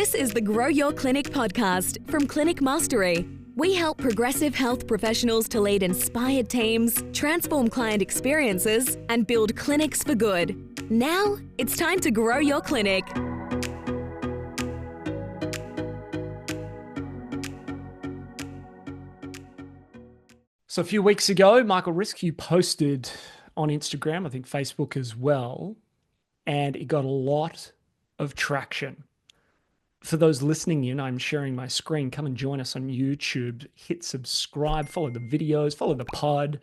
This is the Grow Your Clinic podcast from Clinic Mastery. We help progressive health professionals to lead inspired teams, transform client experiences, and build clinics for good. Now, it's time to grow your clinic. So a few weeks ago, Michael Rizk, you posted on Instagram, I think Facebook as well, and it got a lot of traction. For those listening in, I'm sharing my screen. Come and join us on YouTube. Hit subscribe, follow the videos, follow the pod.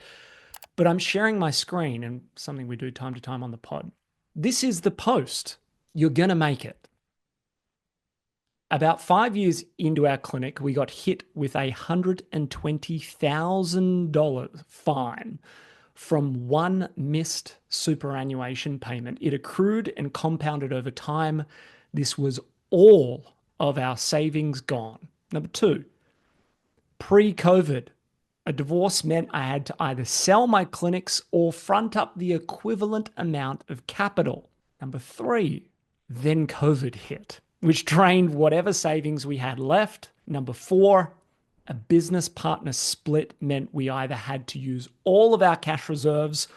But I'm sharing my screen, and something we do time to time on the pod. This is the post. You're going to make it. About 5 years into our clinic, we got hit with a $120,000 fine from one missed superannuation payment. It accrued and compounded over time. This was all of our savings gone. Number two, pre-COVID, a divorce meant I had to either sell my clinics or front up the equivalent amount of capital. Number three, then COVID hit, which drained whatever savings we had left. Number four, a business partner split meant we either had to use all of our cash reserves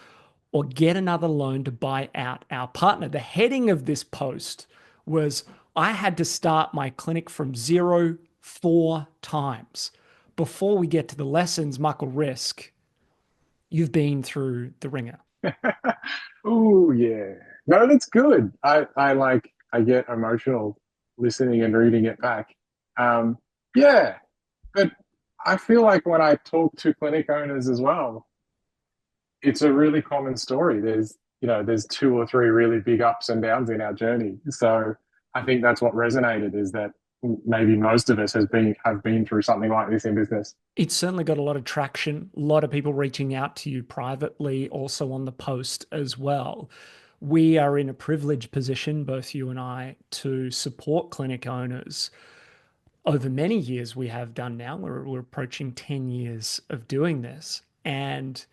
or get another loan to buy out our partner. The heading of this post was, I had to start my clinic from zero 4 times. Before we get to the lessons, Michael Rizk, you've been through the ringer. Oh yeah. No, that's good. I get emotional listening and reading it back. Yeah, but I feel like when I talk to clinic owners as well, it's a really common story. There's 2 or 3 really big ups and downs in our journey. So I think that's what resonated, is that maybe most of us have been through something like this in business. It's certainly got a lot of traction, a lot of people reaching out to you privately, also on the post as well. We are in a privileged position, both you and I, to support clinic owners. Over many years we have done now. We're approaching 10 years of doing this. And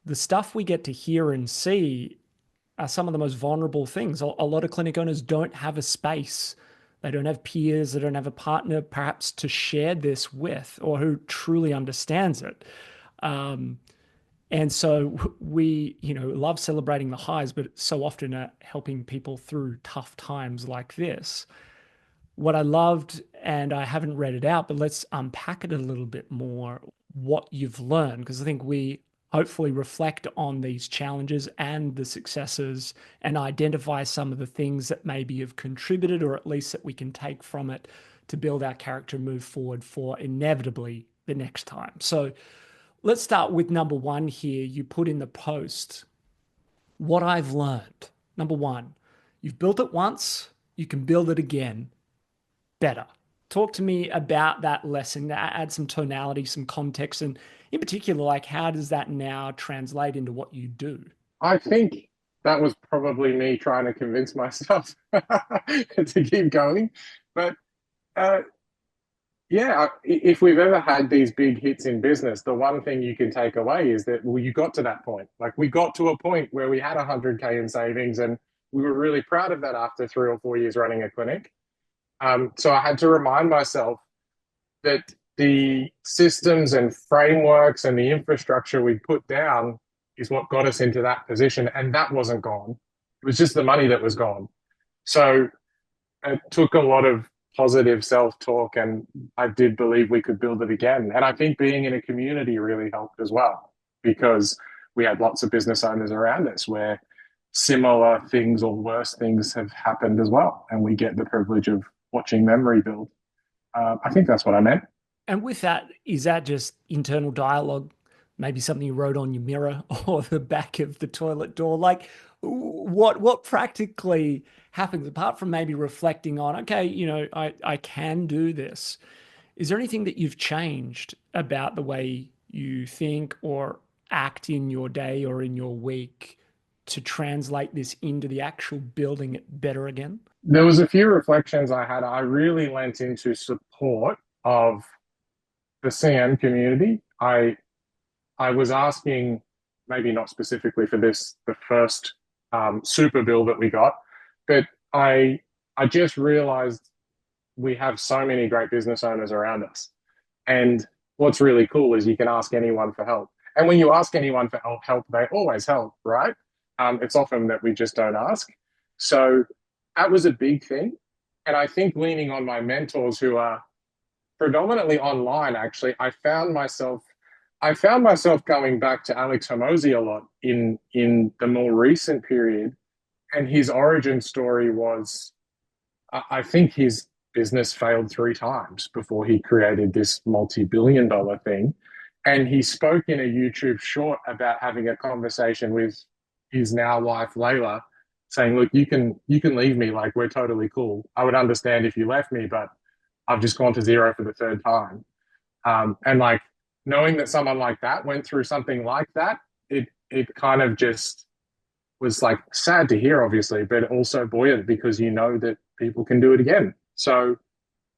the stuff we get to hear and see are some of the most vulnerable things. A lot of clinic owners don't have a space. They don't have peers. They don't have a partner perhaps to share this with, or who truly understands it. And so we, love celebrating the highs, but so often are helping people through tough times like this. What I loved, and I haven't read it out, but let's unpack it a little bit more, what you've learned, because I think we hopefully reflect on these challenges and the successes and identify some of the things that maybe have contributed, or at least that we can take from it to build our character and move forward for inevitably the next time. So let's start with number one here. You put in the post, what I've learned. Number one, you've built it once, you can build it again better. Talk to me about that lesson, add some tonality, some context, and in particular, how does that now translate into what you do? I think that was probably me trying to convince myself to keep going. But if we've ever had these big hits in business, the one thing you can take away is that, you got to that point. Like, we got to a point where we had 100K in savings, and we were really proud of that after 3 or 4 years running a clinic. So I had to remind myself that the systems and frameworks and the infrastructure we put down is what got us into that position. And that wasn't gone. It was just the money that was gone. So it took a lot of positive self-talk, and I did believe we could build it again. And I think being in a community really helped as well, because we had lots of business owners around us where similar things or worse things have happened as well. And we get the privilege of watching them rebuild. I think that's what I meant. And with that, is that just internal dialogue, maybe something you wrote on your mirror or the back of the toilet door? Like, what practically happens, apart from maybe reflecting on, okay, I can do this? Is there anything that you've changed about the way you think or act in your day or in your week to translate this into the actual building it better again? There was a few reflections I had. I really lent into support of the CM community. I was asking, maybe not specifically for this, the first super bill that we got, but I just realized we have so many great business owners around us. And what's really cool is you can ask anyone for help. And when you ask anyone for help, they always help, right? It's often that we just don't ask. So that was a big thing. And I think leaning on my mentors who are predominantly online, actually, I found myself going back to Alex Hormozi a lot in the more recent period. And his origin story was, I think his business failed 3 times before he created this multi-billion-dollar thing. And he spoke in a YouTube short about having a conversation with his now wife Layla, saying, "Look, you can leave me. Like, we're totally cool. I would understand if you left me, but I've just gone to zero for the 3rd time." And like knowing that someone like that went through something like that, it kind of just was like sad to hear, obviously, but also buoyant because you know that people can do it again. So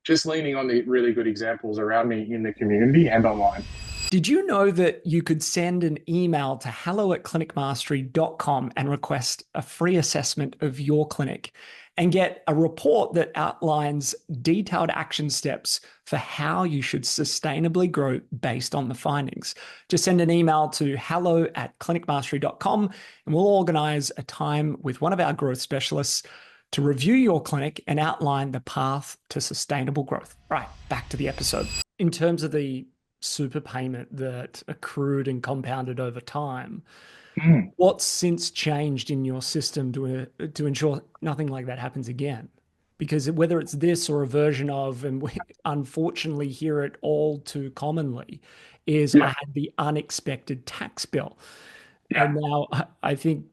just leaning on the really good examples around me in the community and online. Did you know that you could send an email to hello@clinicmastery.com and request a free assessment of your clinic and get a report that outlines detailed action steps for how you should sustainably grow based on the findings? Just send an email to hello@clinicmastery.com and we'll organize a time with one of our growth specialists to review your clinic and outline the path to sustainable growth. Right, back to the episode. In terms of the super payment that accrued and compounded over time, what's since changed in your system to ensure nothing like that happens again? Because whether it's this or a version of, and we unfortunately hear it all too commonly, is I had the unexpected tax bill. And now I think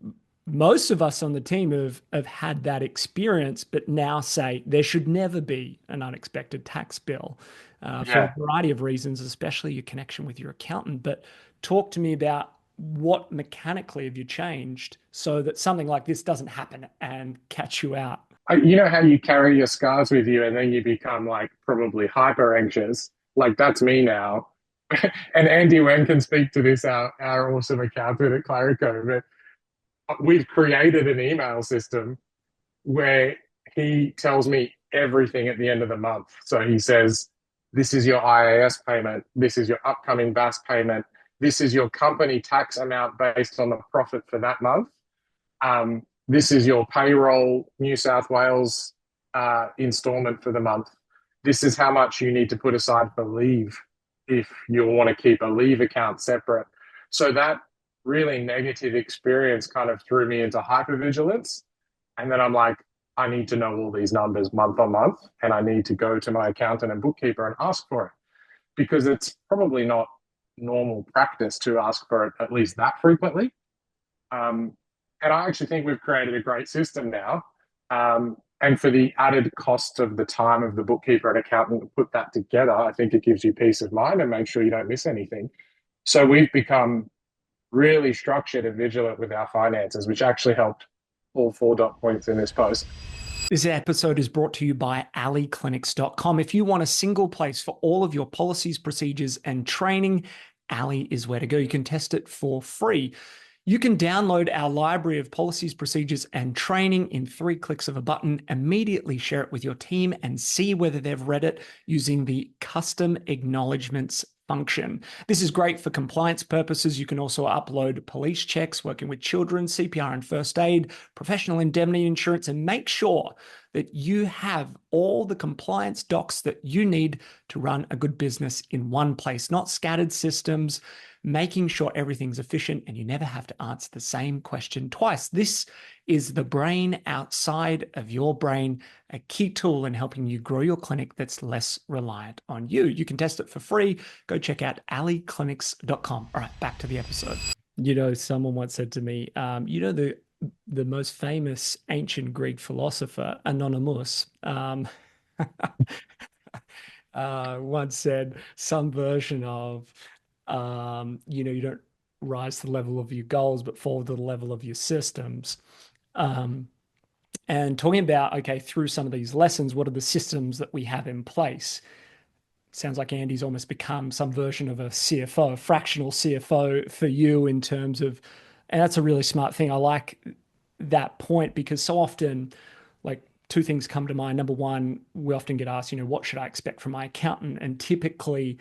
most of us on the team have had that experience, but now say there should never be an unexpected tax bill for a variety of reasons, especially your connection with your accountant. But talk to me about what mechanically have you changed so that something like this doesn't happen and catch you out? You know how you carry your scars with you and then you become like probably hyper anxious? Like that's me now. And Andy Wen can speak to this, our awesome accountant at Clarico. But we've created an email system where he tells me everything at the end of the month. So he says, this is your IAS payment. This is your upcoming BAS payment. This is your company tax amount based on the profit for that month. This is your payroll New South Wales installment for the month. This is how much you need to put aside for leave if you want to keep a leave account separate. So that really negative experience kind of threw me into hypervigilance. And then I'm like, I need to know all these numbers month on month, and I need to go to my accountant and bookkeeper and ask for it, because it's probably not normal practice to ask for it at least that frequently. And I actually think we've created a great system now. And for the added cost of the time of the bookkeeper and accountant to put that together, I think it gives you peace of mind and makes sure you don't miss anything. So we've become really structured and vigilant with our finances, which actually helped all 4 dot points in this post. This episode is brought to you by allieclinics.com. If you want a single place for all of your policies, procedures, and training, Allie is where to go. You can test it for free. You can download our library of policies, procedures, and training in 3 clicks of a button, immediately share it with your team, and see whether they've read it using the custom acknowledgements function. This is great for compliance purposes. You can also upload police checks, working with children, CPR and first aid, professional indemnity insurance, and make sure that you have all the compliance docs that you need to run a good business in one place, not scattered systems, making sure everything's efficient and you never have to answer the same question twice. This is the brain outside of your brain, a key tool in helping you grow your clinic that's less reliant on you. You can test it for free. Go check out allieclinics.com. All right, back to the episode. You know, someone once said to me, the most famous ancient Greek philosopher, Anonymous, once said some version of, you don't rise to the level of your goals, but fall to the level of your systems. And talking about, okay, through some of these lessons, what are the systems that we have in place? Sounds like Andy's almost become some version of a CFO, a fractional CFO for you in terms of, and that's a really smart thing. I like that point because so often, like two things come to mind. Number one, we often get asked, what should I expect from my accountant? And typically,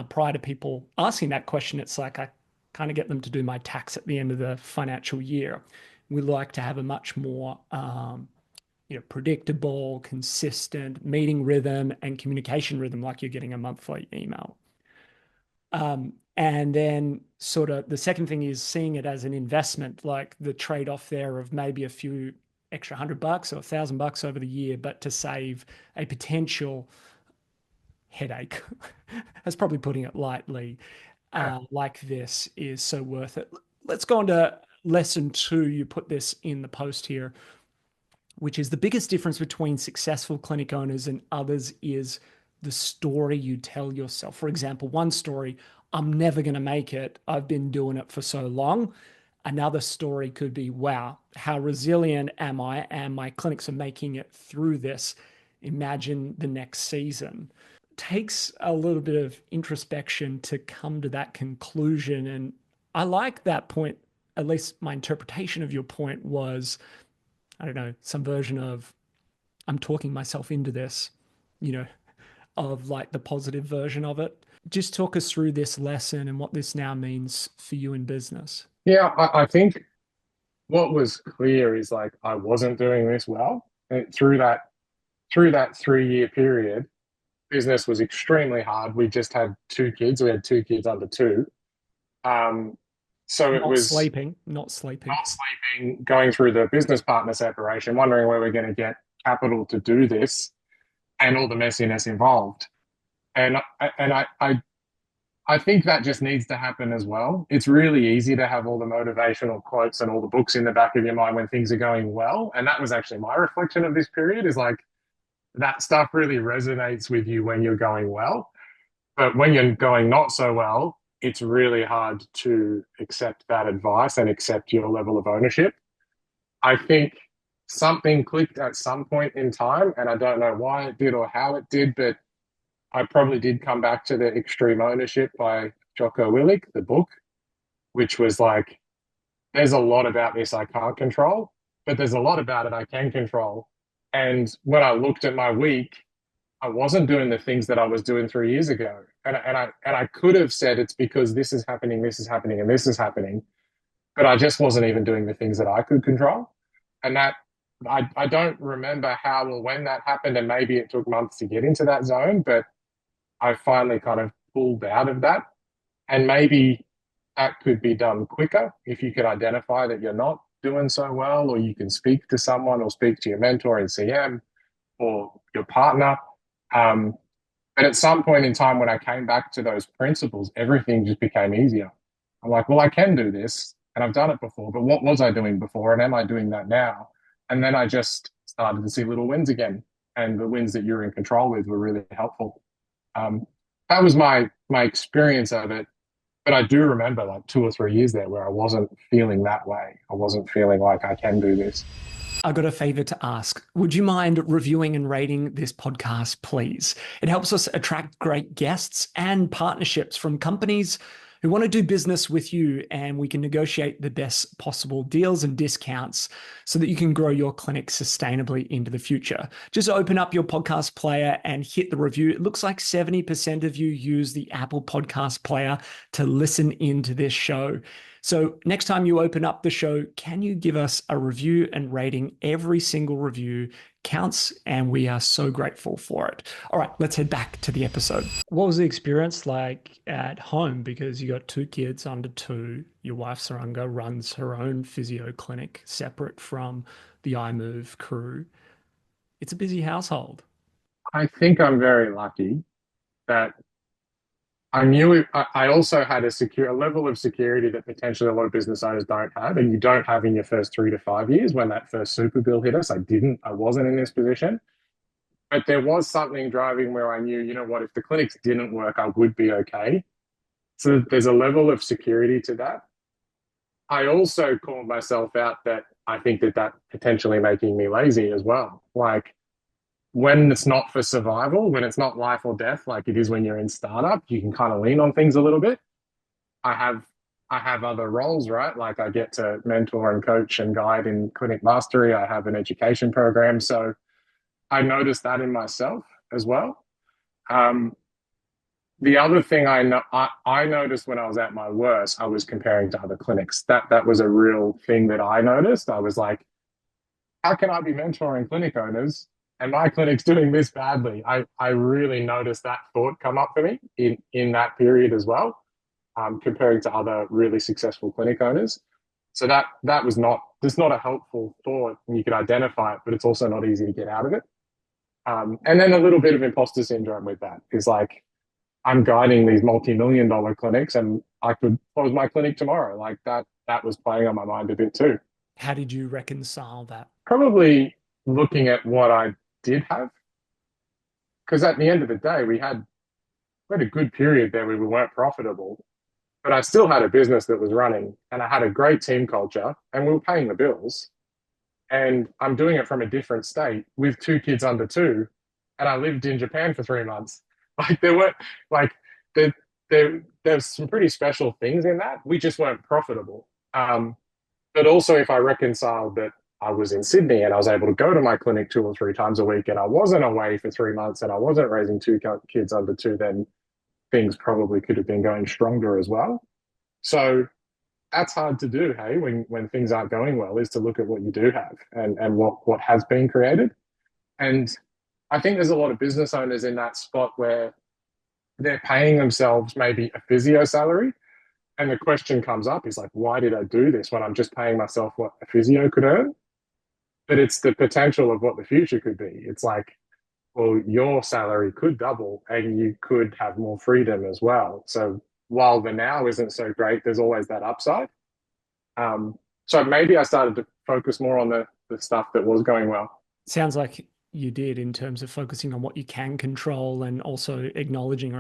prior to people asking that question, it's like I kind of get them to do my tax at the end of the financial year. We like to have a much more predictable, consistent meeting rhythm and communication rhythm, like you're getting a monthly email. And then sort of the second thing is seeing it as an investment, like the trade-off there of maybe a few extra $100 or $1,000 over the year, but to save a potential headache, that's probably putting it lightly, like this is so worth it. Let's go on to lesson 2. You put this in the post here, which is the biggest difference between successful clinic owners and others is the story you tell yourself. For example, one story, I'm never going to make it. I've been doing it for so long. Another story could be, wow, how resilient am I? And my clinics are making it through this. Imagine the next season. It takes a little bit of introspection to come to that conclusion. And I like that point. At least my interpretation of your point was, I don't know, some version of I'm talking myself into this, of like the positive version of it. Just talk us through this lesson and what this now means for you in business. Yeah, I think what was clear is like I wasn't doing this well. And through that 3-year period, business was extremely hard. We just had 2 kids. We had 2 kids under 2. So it was not sleeping, going through the business partner separation, wondering where we're going to get capital to do this, and all the messiness involved. And I think that just needs to happen as well. It's really easy to have all the motivational quotes and all the books in the back of your mind when things are going well. And that was actually my reflection of this period, is like that stuff really resonates with you when you're going well. But when you're going not so well, it's really hard to accept that advice and accept your level of ownership. I think something clicked at some point in time, and I don't know why it did or how it did, but I probably did come back to the Extreme Ownership by Jocko Willink, the book, which was like, there's a lot about this I can't control, but there's a lot about it I can control. And when I looked at my week, I wasn't doing the things that I was doing 3 years ago. And I could have said it's because this is happening, and this is happening, but I just wasn't even doing the things that I could control. And that I don't remember how or when that happened, and maybe it took months to get into that zone, but I finally kind of pulled out of that. And maybe that could be done quicker if you could identify that you're not doing so well, or you can speak to someone or speak to your mentor in CM or your partner. But at some point in time, when I came back to those principles, everything just became easier. I'm like, well, I can do this, and I've done it before, but what was I doing before, and am I doing that now? And then I just started to see little wins again, and the wins that you're in control with were really helpful. That was my experience of it. But I do remember like 2 or 3 years there where I wasn't feeling that way. I wasn't feeling like I can do this. I got a favor to ask. Would you mind reviewing and rating this podcast, please? It helps us attract great guests and partnerships from companies who want to do business with you, and we can negotiate the best possible deals and discounts so that you can grow your clinic sustainably into the future. Just open up your podcast player and hit the review. It looks like 70% of you use the Apple Podcast player to listen into this show. So next time you open up the show, can you give us a review and rating? Every single review counts, and we are so grateful for it. All right, let's head back to the episode. What was the experience like at home? Because you got 2 kids under 2. Your wife, Saranga, runs her own physio clinic separate from the iMove crew. It's a busy household. I think I'm very lucky that I knew I also had a level of security that potentially a lot of business owners don't have, and you don't have in your first 3 to 5 years. When that first super bill hit us, I wasn't in this position, but there was something driving where I knew, you know what, if the clinics didn't work, I would be okay. So there's a level of security to that. I also called myself out that I think that potentially making me lazy as well. Like, when it's not for survival, when it's not life or death, like it is when you're in startup, you can kind of lean on things a little bit. I have other roles, right? Like I get to mentor and coach and guide in clinic mastery. I have an education program. So I noticed that in myself as well. Um, the other thing I noticed when I was at my worst, I was comparing to other clinics. That was a real thing that I noticed. I was like, how can I be mentoring clinic owners and my clinic's doing this badly? I really noticed that thought come up for me in that period as well, comparing to other really successful clinic owners. So that was not, it's not a helpful thought, and you can identify it, but it's also not easy to get out of it. And then a little bit of imposter syndrome with that is like, I'm guiding these multi-million-dollar clinics, and I could close my clinic tomorrow. Like that was playing on my mind a bit too. How did you reconcile that? Probably looking at what I did have, because at the end of the day, we had a good period there where we weren't profitable, but I still had a business that was running, and I had a great team culture, and we were paying the bills. And I'm doing it from a different state with two kids under two, and I lived in Japan for 3 months. Like there were like there, there's some pretty special things in that. We just weren't profitable. But also, if I reconciled that I was in Sydney and I was able to go to my clinic 2 or 3 times a week, and I wasn't away for 3 months, and I wasn't raising two kids under two, then things probably could have been going stronger as well. So that's hard to do, hey, when things aren't going well, is to look at what you do have and what has been created. And I think there's a lot of business owners in that spot where they're paying themselves maybe a physio salary. And the question comes up is like, why did I do this when I'm just paying myself what a physio could earn? But it's the potential of what the future could be. It's like, well, your salary could double and you could have more freedom as well. So while the now isn't so great, there's always that upside. So maybe I started to focus more on the stuff that was going well. Sounds like you did, in terms of focusing on what you can control and also acknowledging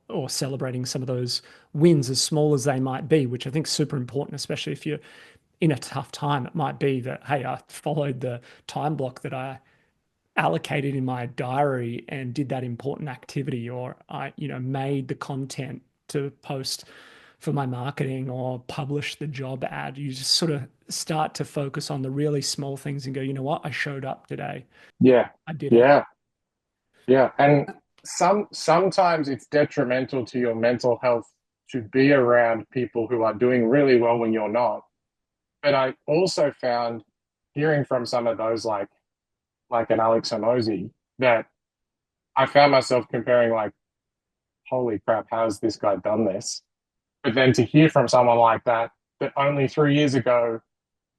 or celebrating some of those wins, as small as they might be, which I think is super important, especially if you're in a tough time. It might be that, hey, I followed the time block that I allocated in my diary and did that important activity, or I, made the content to post for my marketing or publish the job ad. You just sort of start to focus on the really small things and go, you know what? I showed up today. Yeah. I did it. Yeah. Yeah. And sometimes it's detrimental to your mental health to be around people who are doing really well when you're not. But I also found, hearing from some of those like an Alex Hormozi, that I found myself comparing like, holy crap, how's this guy done this? But then to hear from someone like that only 3 years ago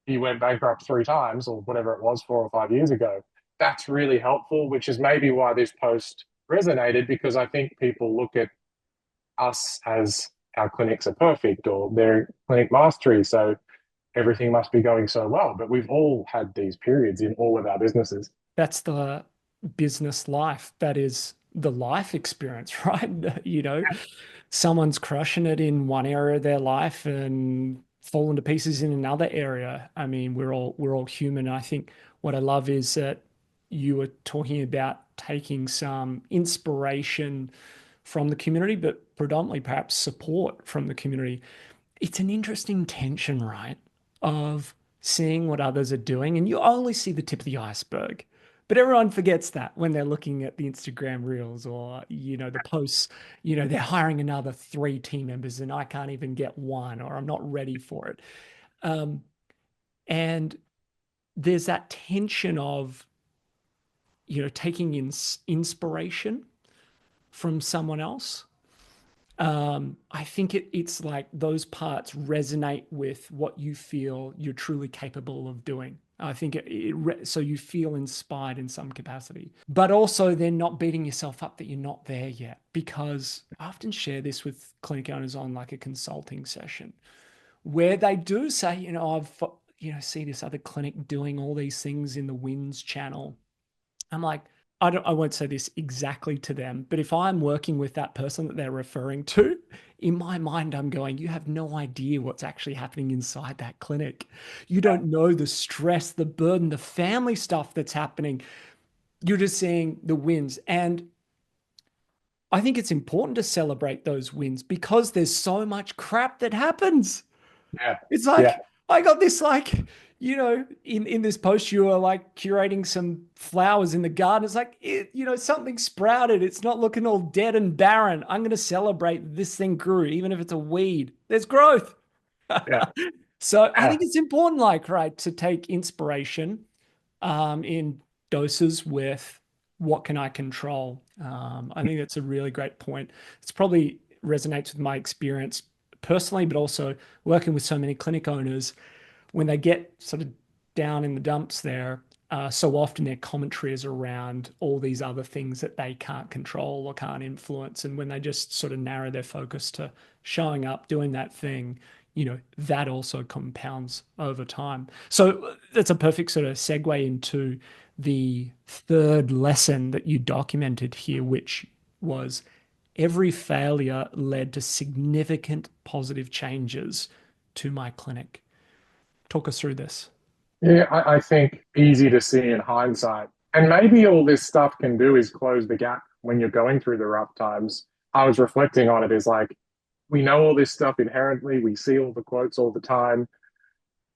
he went bankrupt 3 times, or whatever it was, 4 or 5 years ago, that's really helpful, which is maybe why this post resonated, because I think people look at us as our clinics are perfect or they're clinic mastery, so everything must be going so well. But we've all had these periods in all of our businesses. That's the business life. That is the life experience, right? Someone's crushing it in one area of their life and falling to pieces in another area. I mean, we're all human. I think what I love is that you were talking about taking some inspiration from the community, but predominantly perhaps support from the community. It's an interesting tension, right? Of seeing what others are doing, and you only see the tip of the iceberg. But everyone forgets that when they're looking at the Instagram reels or, the posts, they're hiring another 3 team members and I can't even get one, or I'm not ready for it. And there's that tension of, taking in inspiration from someone else. I think it's like those parts resonate with what you feel you're truly capable of doing. I think so you feel inspired in some capacity, but also then not beating yourself up that you're not there yet. Because I often share this with clinic owners on like a consulting session where they do say, I've, see this other clinic doing all these things in the wins channel. I'm like, I won't say this exactly to them, but if I'm working with that person that they're referring to, in my mind, I'm going, you have no idea what's actually happening inside that clinic. You don't know the stress, the burden, the family stuff that's happening. You're just seeing the wins. And I think it's important to celebrate those wins because there's so much crap that happens. Yeah. It's like, Yeah. I got this like, in this post, you are like curating some flowers in the garden. It's like, something sprouted. It's not looking all dead and barren. I'm going to celebrate this thing grew, even if it's a weed. There's growth. Yeah. So I Yeah. think it's important, like, right, to take inspiration in doses with what can I control. I think that's a really great point. It's probably resonates with my experience personally, but also working with so many clinic owners when they get sort of down in the dumps there. So often their commentary is around all these other things that they can't control or can't influence. And when they just sort of narrow their focus to showing up, doing that thing, that also compounds over time. So that's a perfect sort of segue into the third lesson that you documented here, which was every failure led to significant positive changes to my clinic. Talk us through this. Yeah, I think easy to see in hindsight. And maybe all this stuff can do is close the gap when you're going through the rough times. I was reflecting on it as like, we know all this stuff inherently, we see all the quotes all the time.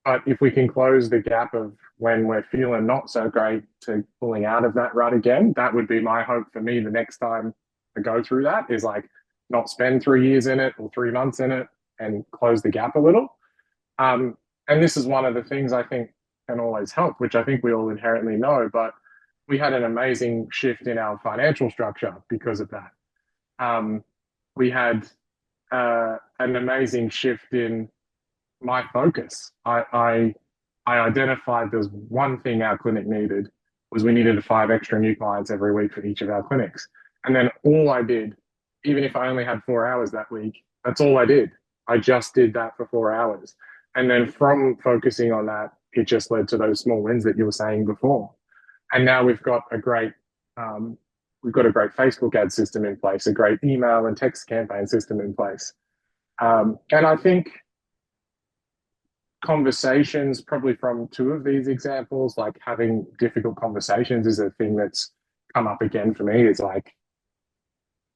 But if we can close the gap of when we're feeling not so great to pulling out of that rut again, that would be my hope for me the next time I go through that is like not spend 3 years in it or 3 months in it and close the gap a little. And this is one of the things I think can always help, which I think we all inherently know, but we had an amazing shift in our financial structure because of that. We had an amazing shift in my focus. I identified there's one thing our clinic needed was we needed 5 extra new clients every week for each of our clinics. And then all I did, even if I only had 4 hours that week, that's all I did. I just did that for 4 hours. And then from focusing on that, it just led to those small wins that you were saying before. And now we've got a great Facebook ad system in place, a great email and text campaign system in place. And I think conversations, probably from two of these examples, like having difficult conversations is a thing that's come up again for me. Is like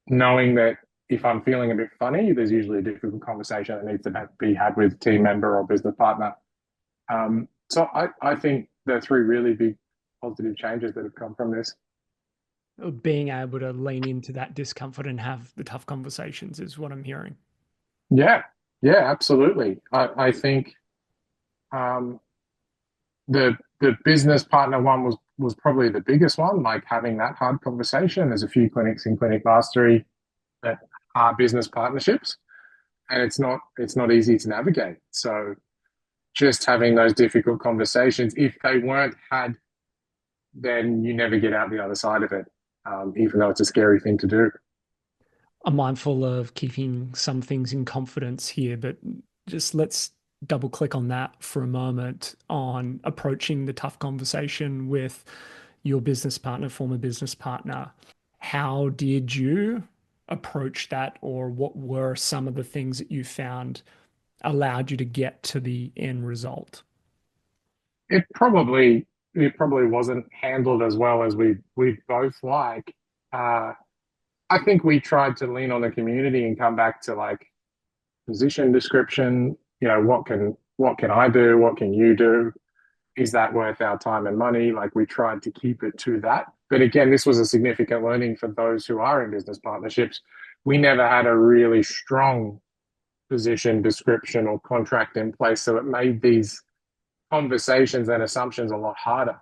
knowing that if I'm feeling a bit funny, there's usually a difficult conversation that needs to be had with a team member or business partner. So I think there are three really big positive changes that have come from this. Being able to lean into that discomfort and have the tough conversations is what I'm hearing. Yeah, yeah, absolutely. I think um, the business partner one was probably the biggest one, like having that hard conversation. There's a few clinics in Clinic Mastery that are business partnerships, and it's not easy to navigate. So just having those difficult conversations, if they weren't had, then you never get out the other side of it, even though it's a scary thing to do. I'm mindful of keeping some things in confidence here, but just let's double click on that for a moment on approaching the tough conversation with your business partner, former business partner. How did you approach that, or what were some of the things that you found allowed you to get to the end result? It probably wasn't handled as well as we both like. Uh, I think we tried to lean on the community and come back to like position description. What can I do? What can you do? Is that worth our time and money? Like we tried to keep it to that. But again, this was a significant learning for those who are in business partnerships. We never had a really strong position description or contract in place, so it made these conversations and assumptions a lot harder.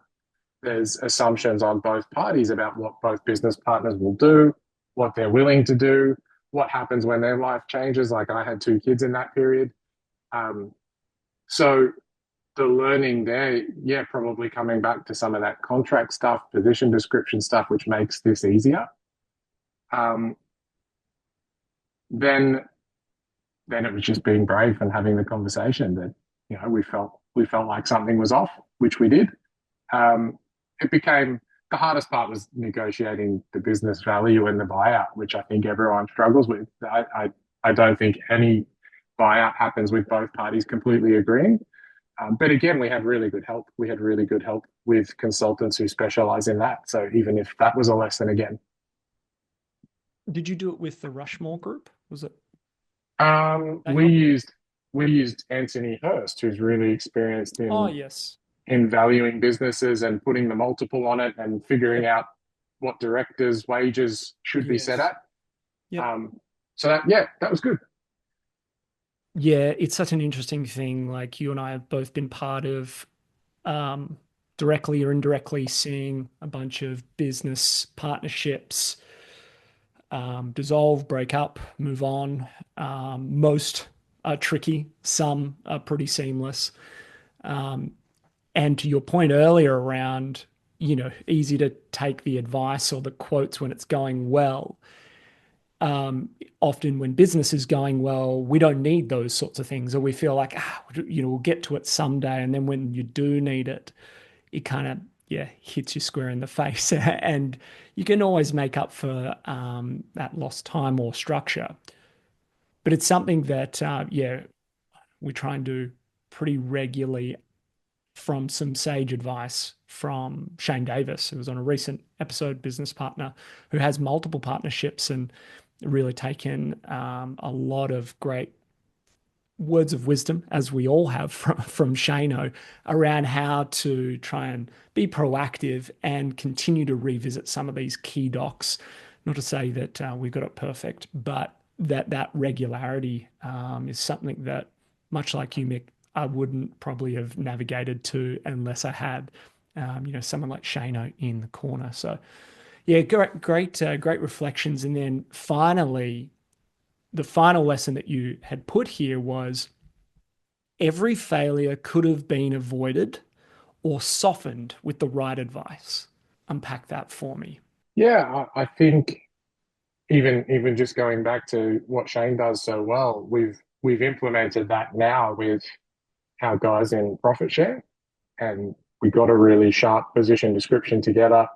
There's assumptions on both parties about what both business partners will do, what they're willing to do, what happens when their life changes. Like I had 2 kids in that period. So the learning there, yeah, probably coming back to some of that contract stuff, position description stuff, which makes this easier. Um, then then it was just being brave and having the conversation that we felt like something was off, which we did. It became the hardest part was negotiating the business value and the buyout, which I think everyone struggles with. I don't think any buyout happens with both parties completely agreeing. But again, we had really good help. We had really good help with consultants who specialize in that. So even if that was a lesson again. Did you do it with the Rushmore group? Was it? We used we used Anthony Hurst, who's really experienced Oh, in yes. valuing businesses and putting the multiple on it and figuring Yep. out what directors' wages should be set Yes. at. Yep. So that, yeah, that was good. Yeah, it's such an interesting thing. Like you and I have both been part of directly or indirectly seeing a bunch of business partnerships dissolve, break up, move on. Most are tricky, some are pretty seamless. And to your point earlier around, easy to take the advice or the quotes when it's going well. Often when business is going well, we don't need those sorts of things, or we feel like, we'll get to it someday. And then when you do need it, it kind of, yeah, hits you square in the face. And you can always make up for that lost time or structure. But it's something that, we try and do pretty regularly from some sage advice from Shane Davis, who was on a recent episode, business partner, who has multiple partnerships and really taken a lot of great words of wisdom, as we all have from Shano, around how to try and be proactive and continue to revisit some of these key docs. Not to say that we've got it perfect, but that regularity is something that, much like you, Mick, I wouldn't probably have navigated to unless I had, someone like Shano in the corner. So, yeah, great reflections. And then finally, the final lesson that you had put here was every failure could have been avoided or softened with the right advice. Unpack that for me. Yeah, I think even just going back to what Shane does so well, we've implemented that now with our guys in profit share, and we got a really sharp position description together.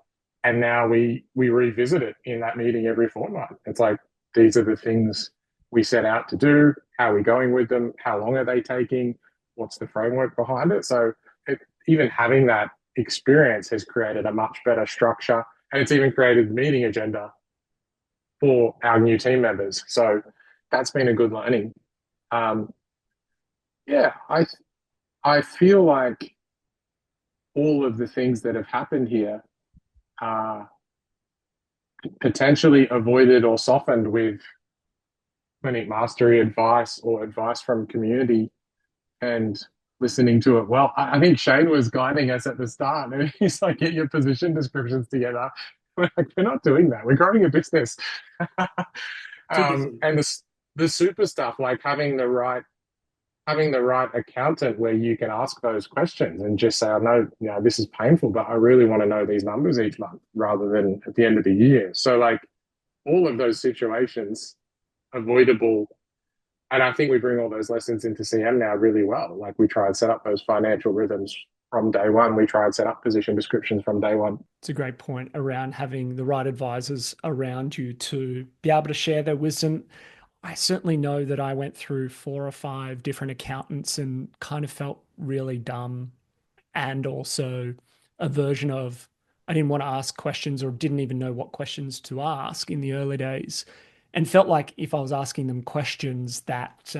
And now we revisit it in that meeting every fortnight. It's like, these are the things we set out to do. How are we going with them? How long are they taking? What's the framework behind it? So even having that experience has created a much better structure, and it's even created the meeting agenda for our new team members. So that's been a good learning. Um, yeah, I feel like all of the things that have happened here are potentially avoided or softened with clinic mastery advice or advice from community and listening to it well. I think Shane was guiding us at the start, and he's like, get your position descriptions together. We're like, we're not doing that. We're growing a business. Too busy. And the super stuff, like having the right accountant where you can ask those questions and just say, I know, this is painful, but I really want to know these numbers each month rather than at the end of the year. So like all of those situations avoidable. And I think we bring all those lessons into CM now really well. Like we try and set up those financial rhythms from day one. We try and set up position descriptions from day one. It's a great point around having the right advisors around you to be able to share their wisdom. I certainly know that I went through 4 or 5 different accountants and kind of felt really dumb, and also a version of I didn't want to ask questions or didn't even know what questions to ask in the early days, and felt like if I was asking them questions that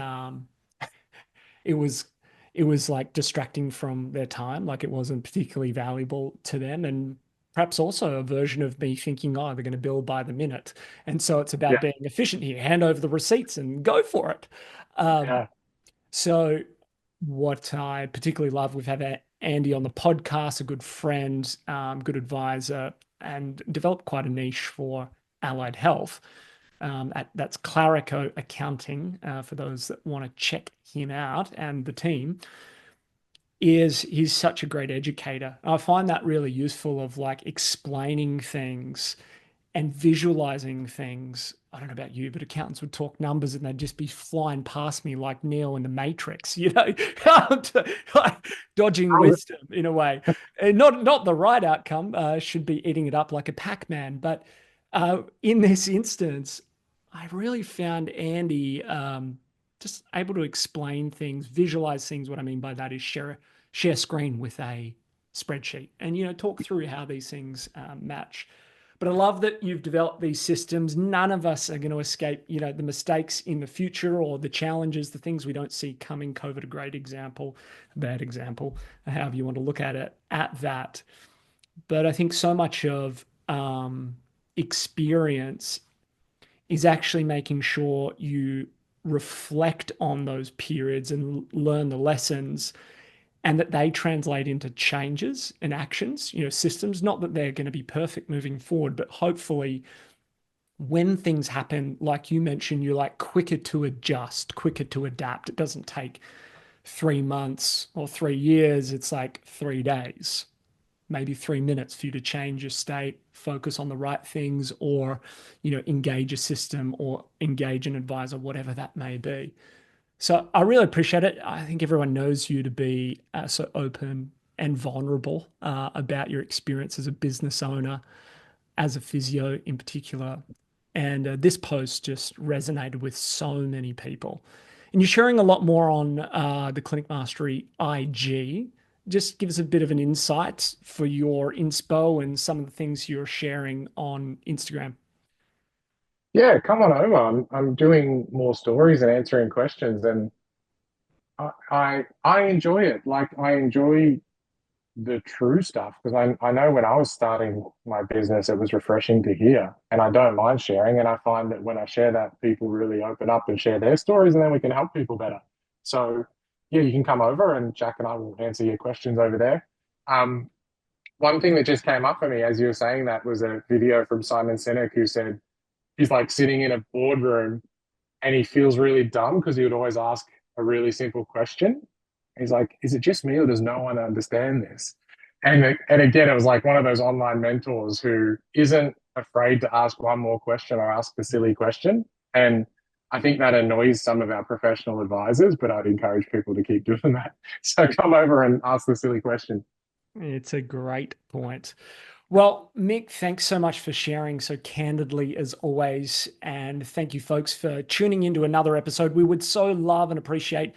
it was it was like distracting from their time, like it wasn't particularly valuable to them. And perhaps also a version of me thinking, oh, they're going to bill by the minute. And so it's about Yeah. being efficient here, hand over the receipts and go for it. Um, Yeah. so what I particularly love, we've had Andy on the podcast, a good friend, good advisor, and developed quite a niche for allied health. That's Clarico Accounting, for those that want to check him out, and the team. He's such a great educator. I find that really useful, of like explaining things and visualizing things. I don't know about you, but accountants would talk numbers and they'd just be flying past me like Neo in the Matrix, like dodging wisdom in a way. And not the right outcome, should be eating it up like a Pac-Man. But in this instance, I really found Andy just able to explain things, visualize things. What I mean by that is share screen with a spreadsheet and talk through how these things match. But I love that you've developed these systems. None of us are going to escape, the mistakes in the future or the challenges, the things we don't see coming. COVID, a great example, a bad example, however you want to look at it, at that. But I think so much of experience is actually making sure you reflect on those periods and learn the lessons, and that they translate into changes and actions, systems. Not that they're going to be perfect moving forward, but hopefully when things happen, like you mentioned, you're like quicker to adjust, quicker to adapt. It doesn't take 3 months or 3 years. It's like 3 days, maybe 3 minutes for you to change your state, focus on the right things, or, engage a system or engage an advisor, whatever that may be. So I really appreciate it. I think everyone knows you to be so open and vulnerable about your experience as a business owner, as a physio in particular. And this post just resonated with so many people. And you're sharing a lot more on the Clinic Mastery IG. Just give us a bit of an insight for your inspo and some of the things you're sharing on Instagram. Yeah, come on over. I'm doing more stories and answering questions, and I enjoy it. Like, I enjoy the true stuff, because I know when I was starting my business, it was refreshing to hear, and I don't mind sharing. And I find that when I share that, people really open up and share their stories, and then we can help people better. So yeah, you can come over and Jack and I will answer your questions over there. One thing that just came up for me as you were saying that was a video from Simon Sinek, who said he's like sitting in a boardroom and he feels really dumb because he would always ask a really simple question. He's like, is it just me, or does no one understand this? And again, it was like one of those online mentors who isn't afraid to ask one more question or ask a silly question. And I think that annoys some of our professional advisors, but I'd encourage people to keep doing that. So come over and ask the silly question. It's a great point. Well, Mick, thanks so much for sharing so candidly as always. And thank you, folks, for tuning into another episode. We would so love and appreciate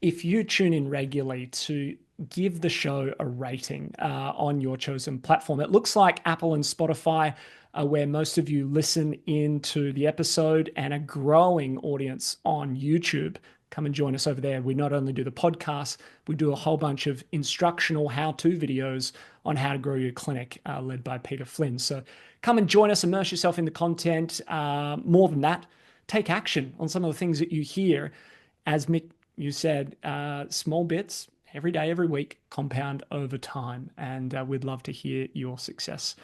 if you tune in regularly to give the show a rating on your chosen platform. It looks like Apple and Spotify are where most of you listen into the episode, and a growing audience on YouTube. Come and join us over there. We not only do the podcast, we do a whole bunch of instructional how-to videos on how to grow your clinic, led by Peter Flynn. So come and join us, immerse yourself in the content. More than that, take action on some of the things that you hear. As Mick, you said, small bits every day, every week, compound over time. And we'd love to hear your success.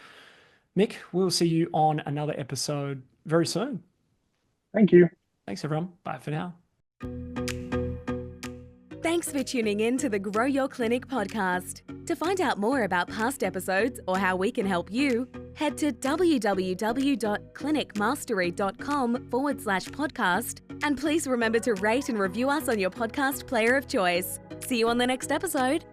Mick, we'll see you on another episode very soon. Thank you. Thanks, everyone. Bye for now. Thanks for tuning in to the Grow Your Clinic podcast. To find out more about past episodes or how we can help you, head to www.clinicmastery.com/podcast. And please remember to rate and review us on your podcast player of choice. See you on the next episode.